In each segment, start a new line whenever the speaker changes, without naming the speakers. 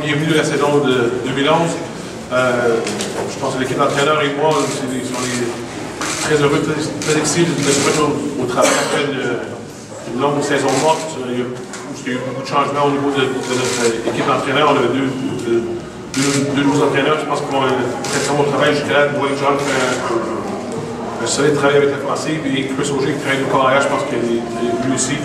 bienvenue à la saison de 2011. Je pense que l'équipe d'entraîneurs et moi, sont très heureux, très excités de se mettre au travail après une longue saison morte. Il y a eu beaucoup de changements au niveau de notre équipe d'entraîneurs. On avait deux nouveaux entraîneurs. Je pense qu'ils vont très très bon travail jusqu'à là. Dwayne John fait un solide travail avec l'offensive. Et Chris Auger qui travaille au carrière, je pense qu'il lui aussi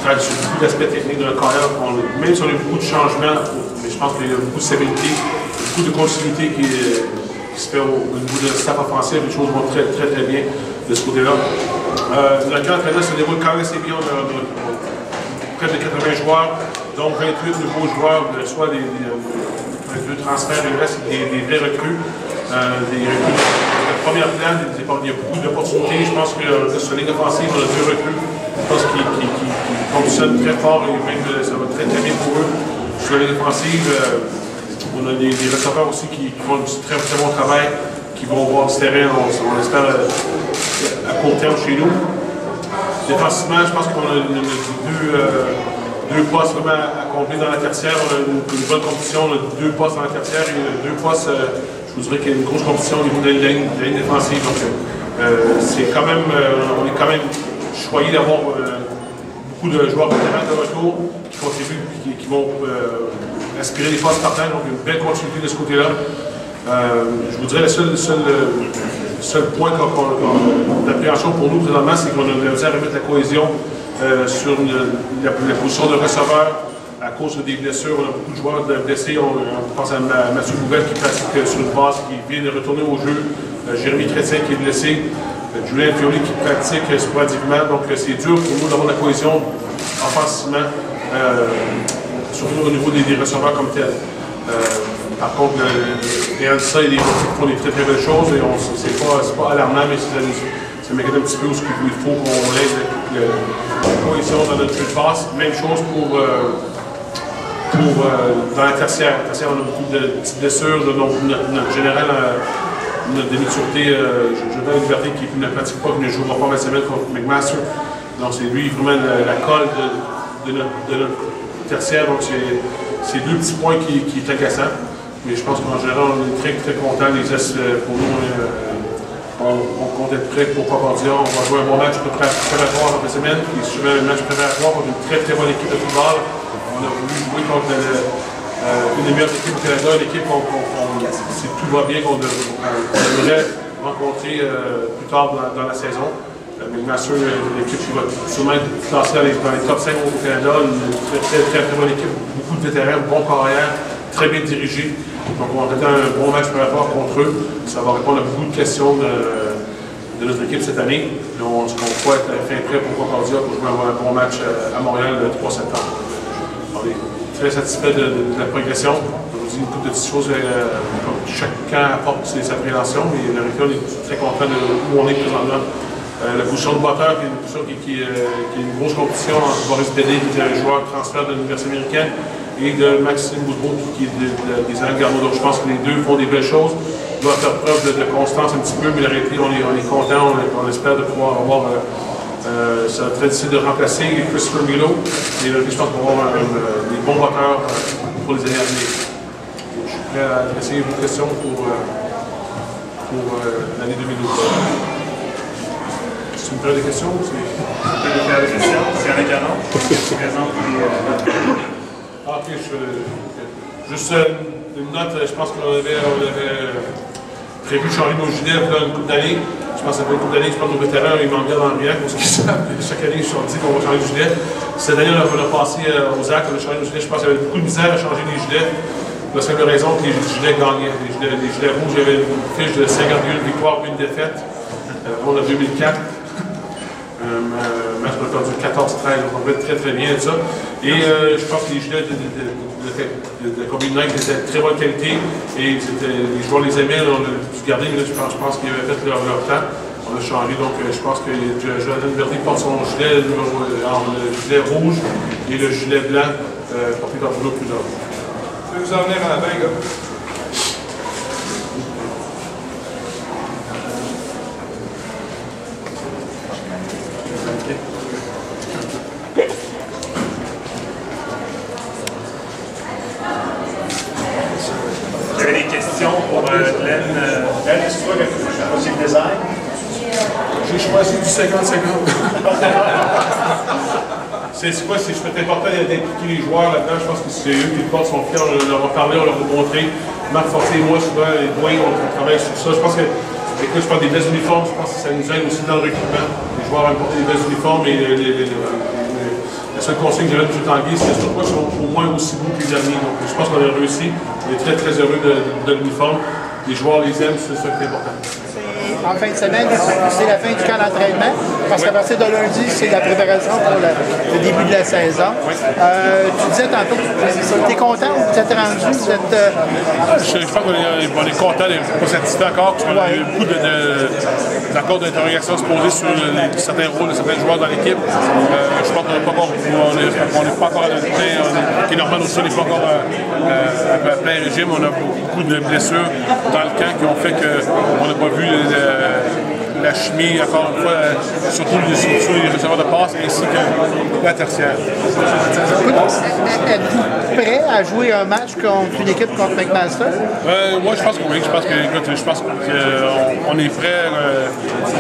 travaille sur beaucoup d'aspects techniques de notre carrière. Même si on a eu beaucoup de changements, mais je pense qu'il y a beaucoup de stabilité, beaucoup de continuité qui se fait au niveau de staff offensif. Les choses vont très bien de ce côté-là. Notre camp d'entraînement se déroule quand même assez bien. On a près de 80 joueurs, donc 28 nouveaux joueurs, soit des transferts, le reste des vrais recrues. Des recrues de première plan, il y a beaucoup d'opportunités. Je pense que sur la ligne offensive, on a deux recrues. Je pense qu'ils fonctionnent très fort et même ça va très bien pour eux. Sur la ligne offensive, on a des receveurs aussi qui font un très bon travail, qui vont voir ce terrain, on espère, à court terme chez nous. Défensivement, je pense qu'on a deux postes vraiment à combler dans la tertiaire. On a une bonne compétition, on a deux postes dans la tertiaire et deux postes, je vous dirais qu'il y a une grosse compétition au niveau de la ligne défensive. Donc, c'est quand même, on est quand même choyé d'avoir beaucoup de joueurs vétérans de retour qui contribuent et qui vont aspirer les postes partants. Donc, une belle continuité de ce côté-là. Je vous dirais, le seul point d'appréhension pour nous présentement, c'est qu'on a réussi à remettre la cohésion sur la position de receveur à cause des blessures. On a beaucoup de joueurs blessés. On pense à Mathieu Bouvel qui pratique sur une base, qui vient de retourner au jeu. Jérémy Chrétien qui est blessé. Julien Fioli qui pratique sporadiquement. Donc c'est dur pour nous d'avoir la cohésion offensivement, surtout au niveau des receveurs comme tel. Par contre, derrière ça, il y a des équipes qui font des très belles choses et c'est pas alarmant, mais ça m'inquiète un petit peu où il faut qu'on aide la cohésion dans notre jeu de passe. Même chose pour dans la tertiaire. La tertiaire, on a beaucoup de petites blessures. Notre général, notre demi-sûreté, je donne Liberté qui ne pratique pas, qui ne jouera pas la semaine contre McMaster. Donc c'est lui vraiment la colle de notre tertiaire. Donc c'est deux petits points qui est agaçant. Mais je pense qu'en général, on est très contents. Les gestes pour nous, on compte être prêts pour Concordia. On va jouer un bon match préparatoire cette semaine. Puis souvent un match préparatoire contre une très bonne équipe de football. On a voulu jouer contre une des meilleures équipes au Canada, l'équipe si tout va bien, qu'on devrait rencontrer plus tard dans la saison. McMaster, l'équipe qui va sûrement être classée dans les top 5 au Canada, une très bonne équipe, beaucoup de vétérans, bon carrière, très bien dirigé. Donc on va faire un bon match préparatoire contre eux. Ça va répondre à beaucoup de questions de notre équipe cette année. On croit être fin prêt pour Concordia pour jouer un bon match à Montréal le 3 septembre. On est très satisfait de la progression. Je vous dis une couple de petites choses. Chacun apporte sa prévention, mais la région est très content de où on est présentement. La position de batteur, qui est une position qui est une grosse compétition entre Boris Bédé, qui est un joueur transfert de l'Université américaine, et de Maxime Boudreau, qui est des Alain Garneau. Donc je pense que les deux font des belles choses. Ils doivent faire preuve de constance un petit peu, mais la réalité, on est content, on espère de pouvoir avoir. Ça va être très difficile de remplacer Christopher Milo. Et je pense qu'on va avoir des bons batteurs pour les années à venir. Je suis prêt à essayer vos questions pour l'année 2012. C'est une période de questions? C'est une période de questions. C'est un canon. Présent pour les. Ok, juste une note, je pense qu'on avait prévu de changer nos gilets une couple d'années. Je pense que ça fait une couple d'années que je parle de nos vétérans, ils m'en regardent en riant parce qu'ils savent. Chaque année, ils se sont dit qu'on va changer de gilet. Cette année, on a passé aux actes, on a changé nos gilets. Je pense qu'il y avait beaucoup de misère à changer les gilets. Pour la simple raison que les gilets gagnaient. Les gilets rouges, il y avait une fiche de 51 victoires, une défaite. On a 2004. Match on a perdu 14-13, on va très bien de ça. Et je pense que les gilets de Combine Nike étaient de très bonne qualité et les joueurs les aimaient, on a dû garder, mais là, je pense qu'ils avaient fait leur temps. On a changé, donc je pense que Jonathan Liberté porte son gilet, le gilet rouge et le gilet blanc porté par Bruno Prudhomme.
Je vais vous emmener à la main, gars.
question pour Glenn. Glenn, est-ce que tu vois que c'est le design?
J'ai choisi du 50-50. C'est quoi? C'est important d'impliquer les joueurs là-dedans. Je pense que c'est eux qui portent son fiers. On leur a parlé, on leur a montré. Marc Fortier et moi, souvent, et Dwayne, on travaille sur ça. Je pense que, écoute, je parle des belles uniformes. Je pense que ça nous aide aussi dans le recrutement. Les joueurs à porter des belles uniformes et la seule consigne que j'avais de Tanguy, c'est que ils sont au moins aussi beaux que les derniers. Donc, je pense qu'on a réussi. On est très, très heureux de l'uniforme. Les joueurs les aiment, c'est ça qui est important.
En fin de semaine, c'est la fin du camp d'entraînement, parce qu'à partir de lundi, c'est la préparation pour le début de la saison. Tu disais tantôt, tu es content, vous êtes rendu, vous êtes...
Je pense qu'on est content, pas satisfait encore, parce qu'on a eu beaucoup d'accords d'interrogation se poser sur certains rôles de certains joueurs dans l'équipe. Je pense qu'on n'est pas encore à notre plein, qui est normal aussi, on n'est pas encore à plein régime. On a beaucoup de blessures dans le camp qui ont fait qu'on n'a pas vu la chimie, encore une fois, surtout les receveurs de passe ainsi que la tertiaire.
Êtes-vous prêt à jouer un match contre une équipe contre McMaster?
Moi, je pense que oui. Je pense qu'on est prêt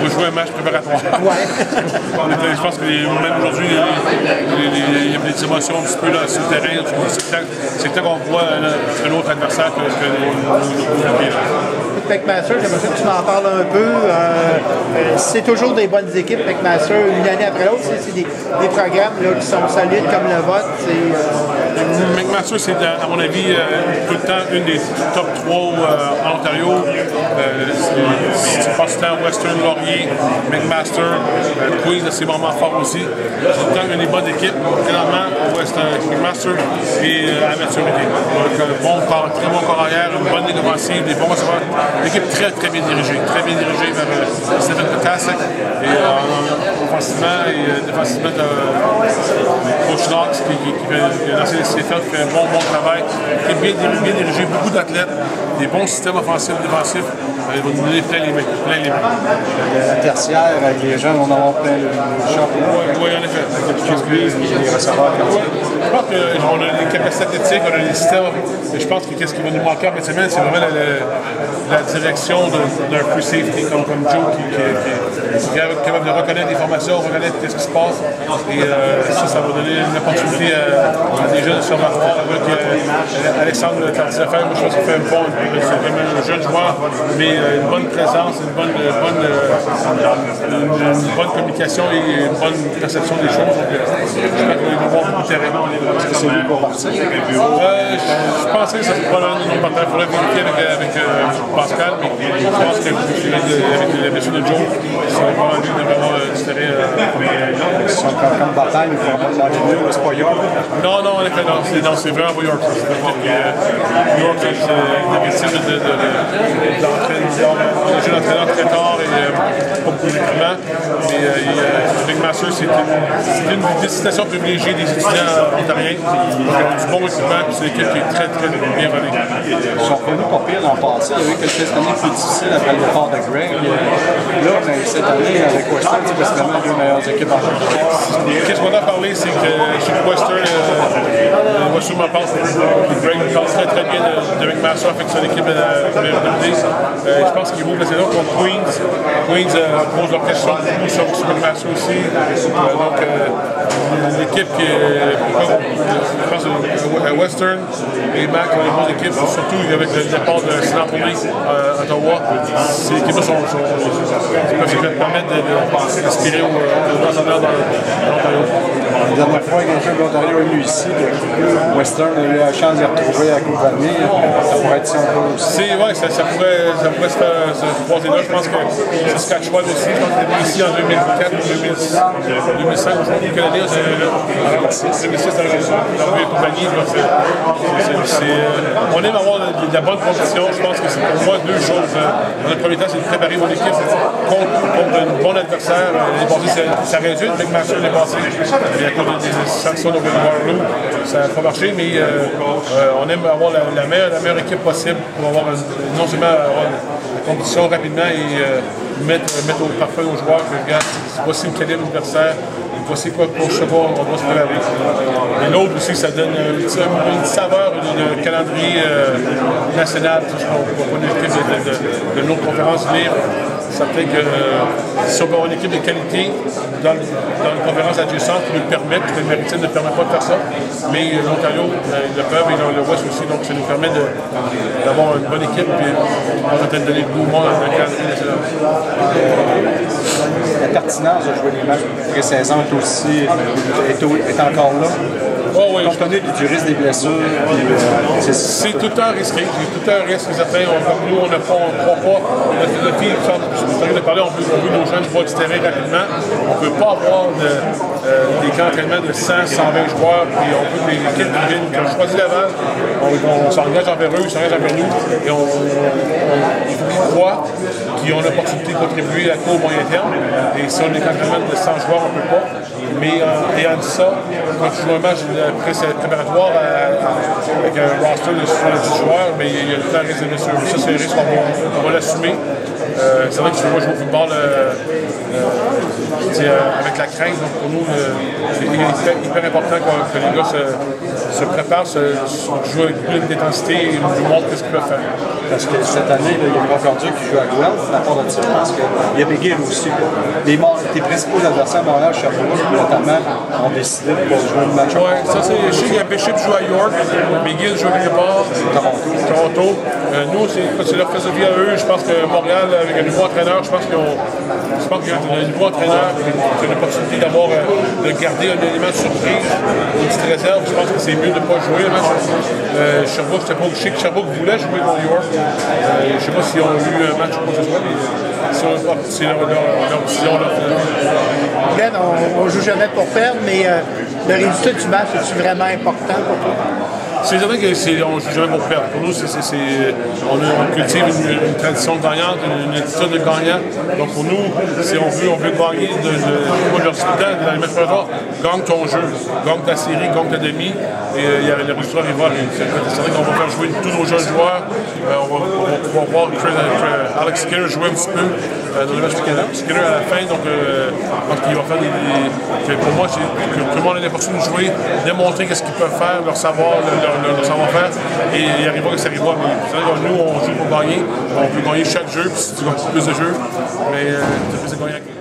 pour jouer un match préparatoire. Ouais. Je pense que même aujourd'hui, il y a des émotions un petit peu là, sur le terrain. C'est que qu'on voit un autre adversaire que nos pieds.
McMaster, j'aimerais que tu m'en parles un peu. C'est toujours des bonnes équipes, McMaster, une année après l'autre. C'est des programmes là, qui sont solides comme le vôtre.
McMaster, c'est à mon avis tout le temps une des top 3 en Ontario. Si tu passes le temps Western, Laurier, McMaster, Queens, c'est moments forts aussi. C'est tout le temps une des bonnes équipes. Finalement, McMaster et à maturité. Donc, très bon corps arrière, une bonne ligne offensive, des bons receveurs. Une équipe très, très bien dirigée vers Stephen Potasic. Et offensivement et défensivement, Coach Knox qui a lancé les CFL, qui fait un bon travail, qui est bien dirigé, beaucoup d'athlètes, des bons systèmes offensifs, défensifs. Il va nous donner plein les mains.
La tertiaire, avec les jeunes, on en a plein le shop.
Oui, en effet.
Les receveurs.
Je pense qu'on a des capacités athlétiques, on a des systèmes. Et je pense que qu'est-ce qui va nous manquer en fin de semaine, c'est vraiment la direction d'un free safety comme Joe qui est capable de reconnaître les formations, reconnaître ce qui se passe. Et ça va donner une opportunité à des jeunes sur Marfort avec Alexandre Tardif-Lefebvre. Moi, je pense qu'il fait c'est vraiment un jeune joueur, mais une bonne présence, une bonne communication et une bonne perception des choses. Donc, je crois qu'il va avoir beaucoup de terrain.
Est-ce que c'est lui pour partir?
Je pensais que ça serait pas l'un de nos partenaires. Il faudrait vérifier avec Pascal, mais je pense qu'avec la blessure de Joe, ça va pas lui de vraiment du terrain.
Comme bataille, il ne faudra pas demander mieux, c'est pas York.
Non, en effet, non, c'est vraiment pas York. York, c'est l'habitude d'entraîner l'entraîneur très tard et pas beaucoup d'équipement. Mais McMaster, c'est une destination privilégiée des étudiants ontariens. Donc, il y a du bon équipement, puis c'est une équipe qui est très, très bien reliée.
Ils sont revenus pas pire l'an passé. Il y a eu quelques années plus difficiles après le départ de Greg. Là, mais cette année, avec Western, c'est vraiment les meilleures équipes en jeu.
Qu'est-ce qu'on a parlé, c'est que chez Western, moi, je m'en pense, Greg parle très, très bien de McMaster, avec son équipe de je pense qu'il vaut la saison contre Queens. Queens pose leur question beaucoup sur McMaster aussi. Donc, l'équipe qui est, je pense, à Western et Mac, les bonnes équipes, surtout avec le départ de Sinapoli à Ottawa, ces équipes-là peuvent se permettre d'aspirer au national dans l'Ontario.
La dernière fois qu'un l'Ontario est venu ici, Western a eu la chance de retrouver à Coupe d'année. Ça pourrait être ça un peu aussi.
Oui, ça pourrait se croiser là. Je pense que Saskatchewan aussi, je pense qu'il est venu ici en 2004 ou 2005. Je crois que l'année, c'est 2006, dans la compagnie. On aime avoir de la bonne compétition. Je pense que c'est pour moi deux choses. Dans le premier temps, c'est de préparer mon équipe contre un bon adversaire. L'année passée, ça réduit. Avec McMaster l'année passée, à cause des sanctions de Waterloo, ça n'a pas marché, mais on aime avoir la meilleure équipe possible pour avoir non seulement avoir la compétition rapidement et mettre au parfum aux joueurs que regarde, voici le calibre adversaire. voici quoi pour ce soir, on doit se préparer. Et l'autre aussi, ça donne une saveur de calendrier national. On peut pas une de nos conférences libres. Ça fait que si on veut avoir une équipe de qualité dans une conférence adjacente qui nous permet, le Maritime ne permet pas de faire ça, mais l'Ontario, ils le peuvent et le West aussi, donc ça nous permet d'avoir une bonne équipe et on va peut-être donner le goût au monde dans le calendrier national.
La pertinence de jouer les matchs pré-saison est encore là.
Oh, oui.
Compte tenu du risque des blessures,
c'est tout le temps risqué. C'est tout le temps risque. Certains, comme nous, on ne croit pas. Notre philosophie, de parler, on veut nos jeunes joueurs du terrain rapidement. On ne peut pas avoir des camps d'entraînement de 100, 120 joueurs. Et on veut que les équipes qui viennent, qui ont choisi Laval, on s'engage envers eux, ils s'engagent envers nous. Et on croit qu'ils ont l'opportunité de contribuer à court moyen terme. Et si on est d'entraînement de 100 joueurs, on ne peut pas. Mais ayant dit ça, quand tu joues un match préparatoire avec un roster de 70 joueurs, mais il y a le temps de risque de blessure. Ça, c'est un risque qu'on va l'assumer. C'est vrai que tu vois jouer au football avec la crainte. Donc pour nous, c'est hyper important que les gars se préparent, jouent avec beaucoup d'intensité et nous montrent ce qu'ils peuvent faire.
Parce que cette année, il y a Concordia qui joue à Guelph, à part de ça, parce qu'il y a McGill aussi. Tes principaux adversaires à Montréal, Sherbrooke, notamment, ont décidé de pas jouer le match.
Oui, ça c'est. Je sais qu'il y a Bishop joue à York, McGill joue à quelque part, Toronto. Nous, c'est leur philosophie à eux. Je pense que Montréal, avec un nouveau entraîneur, je pense qu'il y a un nouveau entraîneur qui a l'opportunité de garder un élément de surprise, une petite réserve. Je pense que c'est mieux de ne pas jouer le match. Sherbrooke, je sais que Sherbrooke voulait jouer contre York. Je ne sais pas s'ils ont eu un match ou quoi que ce soit, mais c'est leur décision.
Glenn, on joue jamais pour perdre, mais le résultat du match, est-tu vraiment important pour toi?
C'est certain qu'on ne joue jamais pour perdre. Pour nous, on cultive une tradition gagnante, une attitude de gagnant. Donc pour nous, si on veut gagner, moi je leur dis tout le temps, dans les matchs préparatoires, gagne ton jeu, gagne ta série, gagne ta demi, et il y a le résultat arrivera. C'est vrai qu'on va faire jouer tous nos jeunes joueurs. On va pouvoir voir Alex Skinner jouer un petit peu dans le match Skinner à la fin. Donc il va faire pour moi, que tout le monde a l'opportunité de jouer, démontrer ce qu'ils peuvent faire, leur savoir, leur savoir-faire, et il arrivera que ça arrivera. Mais c'est vrai que nous, on joue pour gagner. On peut gagner chaque jeu, puis si tu gagnes plus de jeux, mais tu peux gagner.